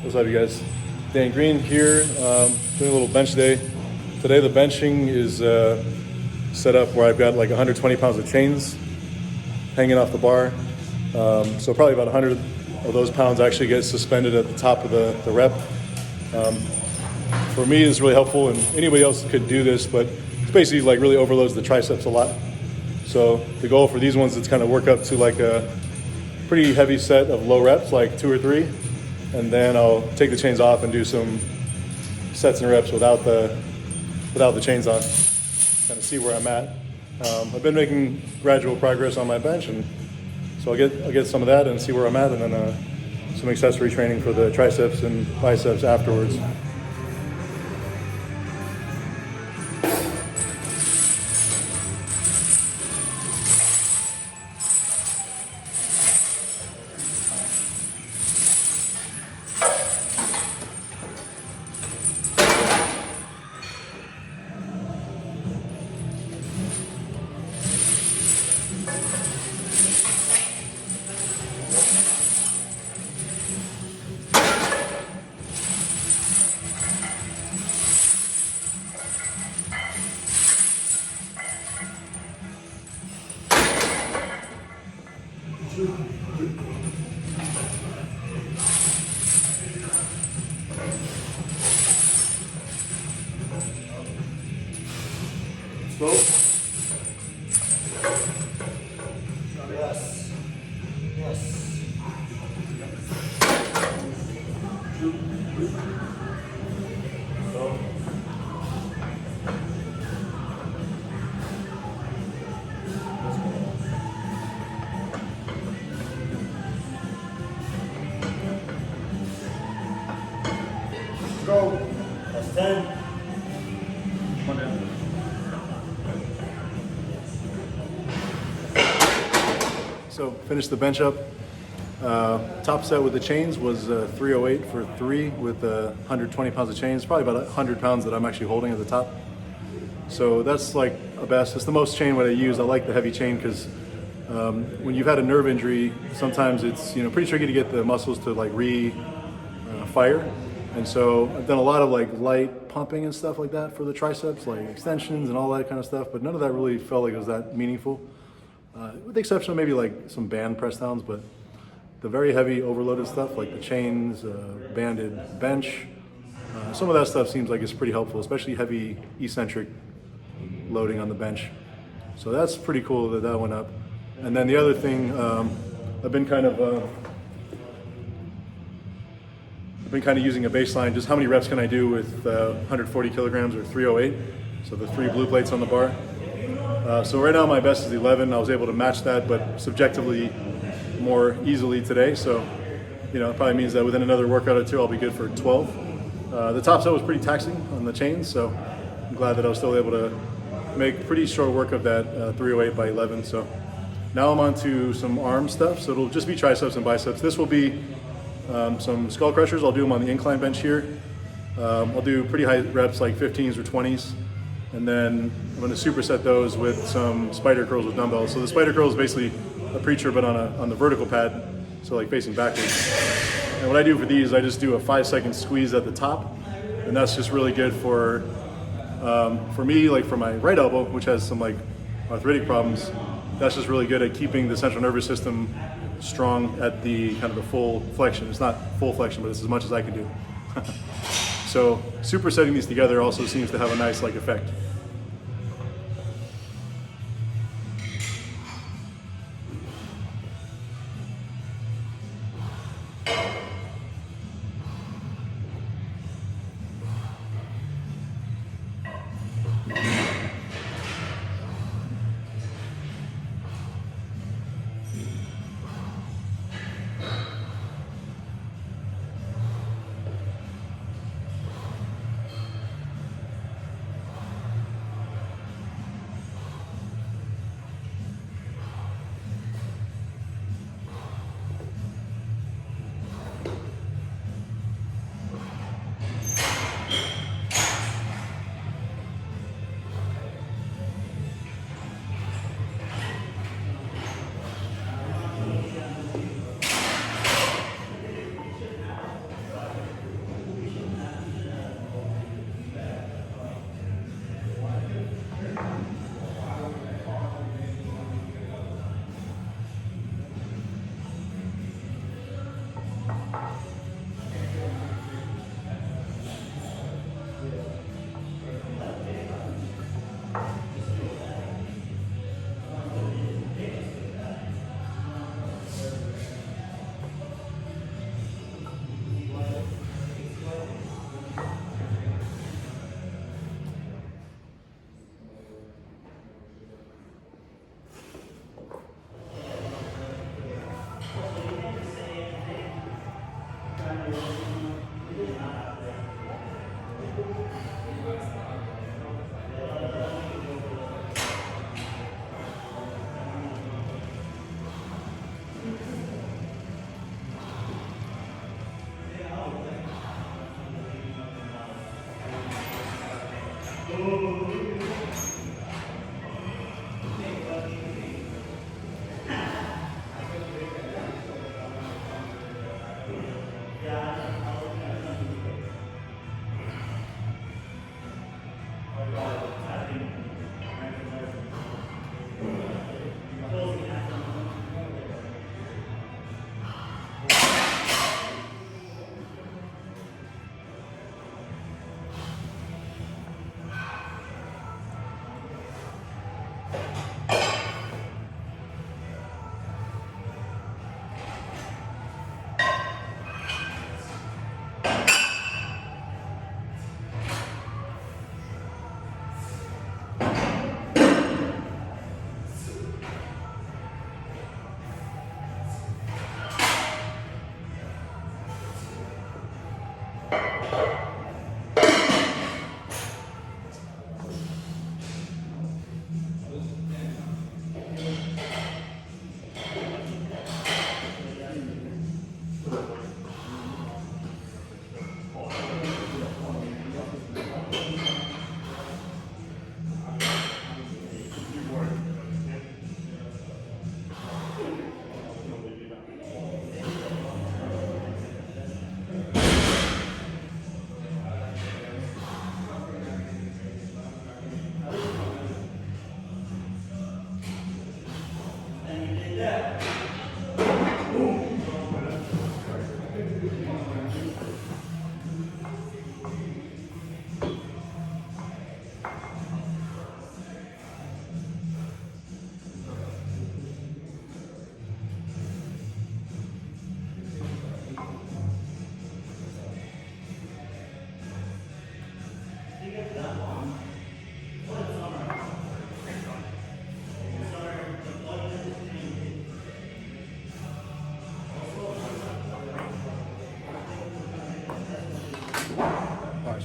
What's up, you guys? Dan Green here, doing a little bench day. Today the benching is set up where I've got like 120 pounds of chains hanging off the bar. So probably about 100 of those pounds actually get suspended at the top of the rep. For me, it's really helpful, and anybody else could do this, but it's basically like really overloads the triceps a lot. So the goal for these ones is kind of work up to like a pretty heavy set of low reps, like 2 or 3, and then I'll take the chains off and do some sets and reps without the chains on, kind of see where I'm at. I've been making gradual progress on my bench, and so I'll get some of that and see where I'm at, and then some accessory training for the triceps and biceps afterwards. Slow. Yes. Yes. Slow. Go. That's 10. Come on down. So finished the bench up. Top set with the chains was 308 for 3 with 120 pounds of chains, probably about 100 pounds that I'm actually holding at the top. So that's like a best. It's the most chain what I use. I like the heavy chain because when you've had a nerve injury, sometimes it's pretty tricky to get the muscles to like fire. And so I've done a lot of like light pumping and stuff like that for the triceps, like extensions and all that kind of stuff, but none of that really felt like it was that meaningful. With the exception of maybe like some band press downs, but the very heavy overloaded stuff like the chains, banded bench, some of that stuff seems like it's pretty helpful, especially heavy eccentric loading on the bench. So that's pretty cool that went up. And then the other thing, I've been kind of using a baseline, just how many reps can I do with 140 kilograms or 308, so the 3 blue plates on the bar. So right now my best is 11. I was able to match that, but subjectively more easily today. So, it probably means that within another workout or 2, I'll be good for 12. The top set was pretty taxing on the chains, so I'm glad that I was still able to make pretty short work of that 308 by 11. So now I'm on to some arm stuff. So it'll just be triceps and biceps. This will be some skull crushers. I'll do them on the incline bench here. I'll do pretty high reps like 15s or 20s. And then I'm going to superset those with some spider curls with dumbbells. So the spider curl is basically a preacher, but on the vertical pad, so like facing backwards. And what I do for these, I just do a 5-second squeeze at the top, and that's just really good for me, like for my right elbow, which has some like arthritic problems. That's just really good at keeping the central nervous system strong at the kind of the full flexion. It's not full flexion, but it's as much as I can do. So supersetting these together also seems to have a nice like effect.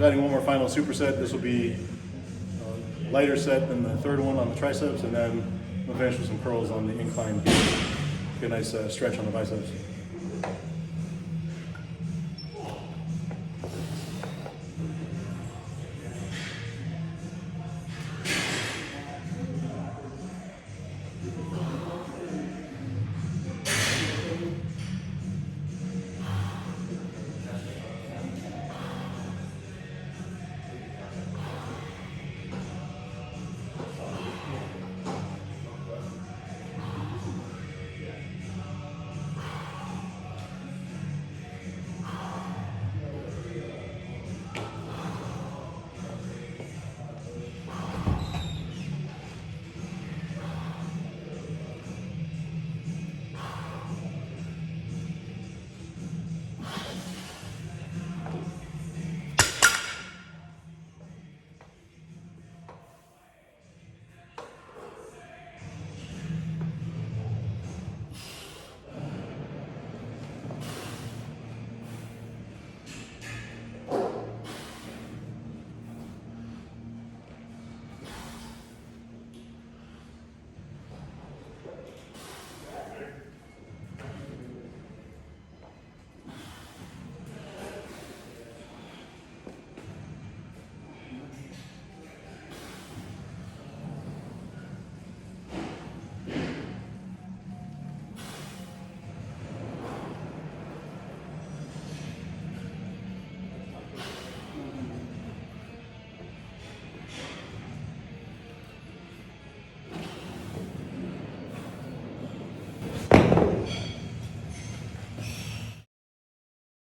So adding one more final superset. This will be a lighter set than the third one on the triceps, and then we'll finish with some curls on the incline. Get a nice stretch on the biceps.